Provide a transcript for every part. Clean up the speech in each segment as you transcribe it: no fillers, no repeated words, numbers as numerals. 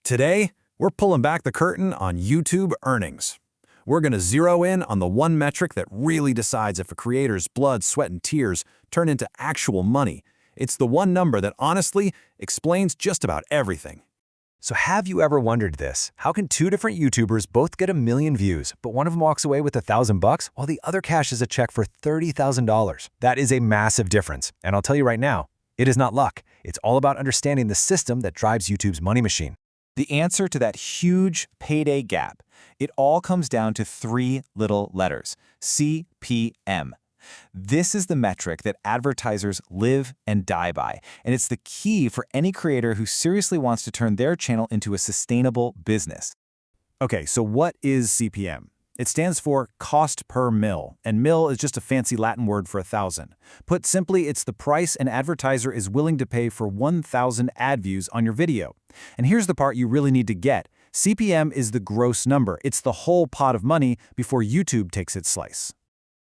Today, we're pulling back the curtain on YouTube earnings. We're going to zero in on the one metric that really decides if a creator's blood, sweat, and tears turn into actual money. It's the one number that honestly explains just about everything. So have you ever wondered this? How can two different YouTubers both get 1 million views, but one of them walks away with $1,000 while the other cashes a check for $30,000? That is a massive difference. And I'll tell you right now, it is not luck. It's all about understanding the system that drives YouTube's money machine. The answer to that huge payday gap, it all comes down to 3 little letters, CPM. This is the metric that advertisers live and die by, and it's the key for any creator who seriously wants to turn their channel into a sustainable business. Okay, so what is CPM? It stands for cost per mil, and mil is just a fancy Latin word for 1,000. Put simply, it's the price an advertiser is willing to pay for 1,000 ad views on your video. And here's the part you really need to get. CPM is the gross number. It's the whole pot of money before YouTube takes its slice.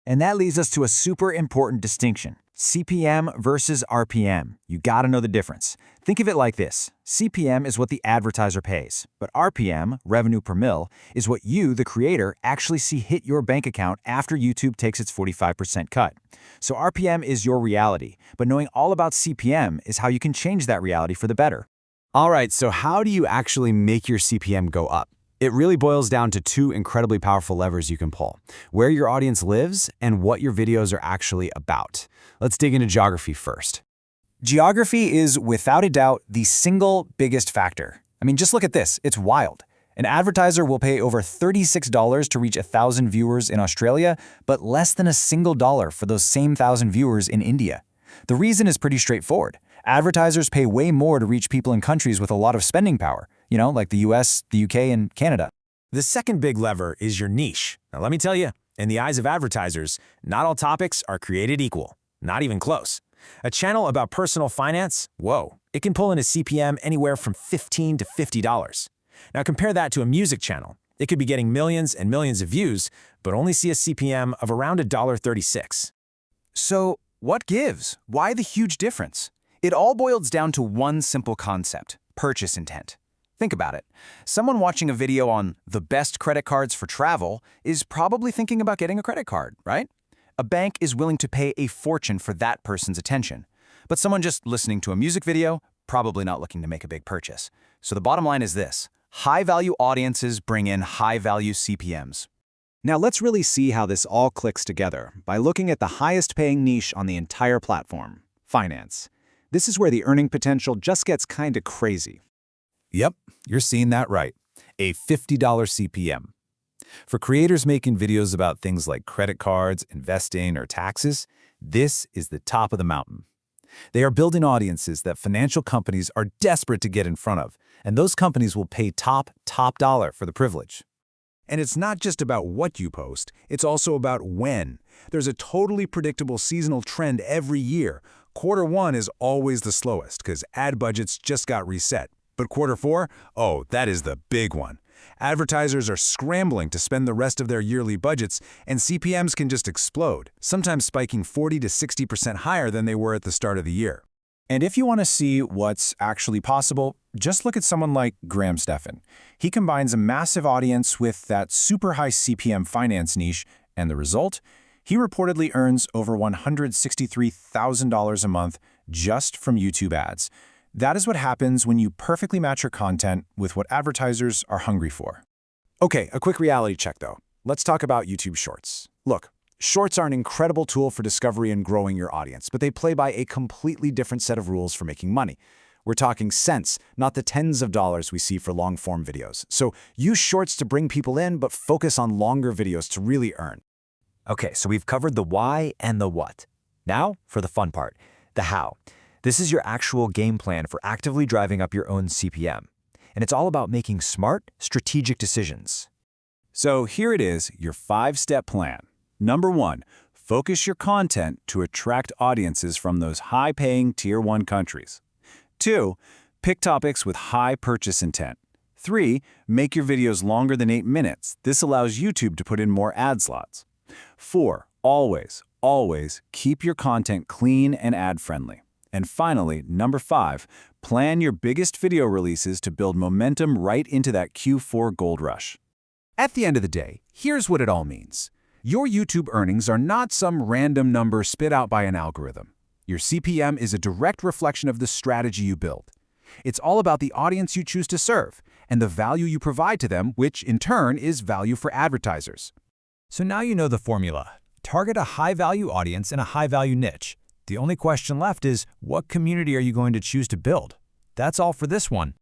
And that leads us to a super important distinction. CPM versus RPM. You gotta know the difference. Think of it like this. CPM is what the advertiser pays, but RPM, revenue per mil, is what you, the creator, actually see hit your bank account after YouTube takes its 45% cut. So RPM is your reality, but knowing all about CPM is how you can change that reality for the better. All right, so how do you actually make your CPM go up? It really boils down to 2 incredibly powerful levers you can pull: where your audience lives and what your videos are actually about. Let's dig into geography first. Geography is, without a doubt, the single biggest factor. I mean, just look at this. It's wild. An advertiser will pay over $36 to reach 1,000 viewers in Australia, but less than $1 for those same 1,000 viewers in India. The reason is pretty straightforward. Advertisers pay way more to reach people in countries with a lot of spending power, like the US, the UK, and Canada. The second big lever is your niche. Now let me tell you, in the eyes of advertisers, not all topics are created equal. Not even close. A channel about personal finance, whoa, it can pull in a CPM anywhere from $15 to $50. Now compare that to a music channel. It could be getting millions and millions of views, but only see a CPM of around $1.36. So what gives? Why the huge difference? It all boils down to one simple concept: purchase intent. Think about it. Someone watching a video on the best credit cards for travel is probably thinking about getting a credit card, right? A bank is willing to pay a fortune for that person's attention. But someone just listening to a music video, probably not looking to make a big purchase. So the bottom line is this: high-value audiences bring in high-value CPMs. Now let's really see how this all clicks together by looking at the highest-paying niche on the entire platform: finance. This is where the earning potential just gets kinda crazy. Yep, you're seeing that right. A $50 CPM. For creators making videos about things like credit cards, investing, or taxes, this is the top of the mountain. They are building audiences that financial companies are desperate to get in front of, and those companies will pay top dollar for the privilege. And it's not just about what you post, it's also about when. There's a totally predictable seasonal trend every year. Q1 is always the slowest because ad budgets just got reset. But Q4, oh, that is the big one. Advertisers are scrambling to spend the rest of their yearly budgets, and CPMs can just explode, sometimes spiking 40 to 60% higher than they were at the start of the year. And if you want to see what's actually possible, just look at someone like Graham Stephan. He combines a massive audience with that super high CPM finance niche, and the result? He reportedly earns over $163,000 a month just from YouTube ads. That is what happens when you perfectly match your content with what advertisers are hungry for. Okay, a quick reality check though. Let's talk about YouTube Shorts. Look, Shorts are an incredible tool for discovery and growing your audience, but they play by a completely different set of rules for making money. We're talking cents, not the tens of dollars we see for long-form videos. So use Shorts to bring people in, but focus on longer videos to really earn. Okay, so we've covered the why and the what. Now for the fun part, the how. This is your actual game plan for actively driving up your own CPM. And it's all about making smart, strategic decisions. So here it is, your 5-step plan. Number 1, focus your content to attract audiences from those high-paying Tier 1 countries. 2, pick topics with high purchase intent. 3, make your videos longer than 8 minutes. This allows YouTube to put in more ad slots. 4, always keep your content clean and ad-friendly. And finally, number 5, plan your biggest video releases to build momentum right into that Q4 gold rush. At the end of the day, here's what it all means. Your YouTube earnings are not some random number spit out by an algorithm. Your CPM is a direct reflection of the strategy you build. It's all about the audience you choose to serve and the value you provide to them, which in turn is value for advertisers. So now you know the formula. Target a high-value audience in a high-value niche. The only question left is, what community are you going to choose to build? That's all for this one.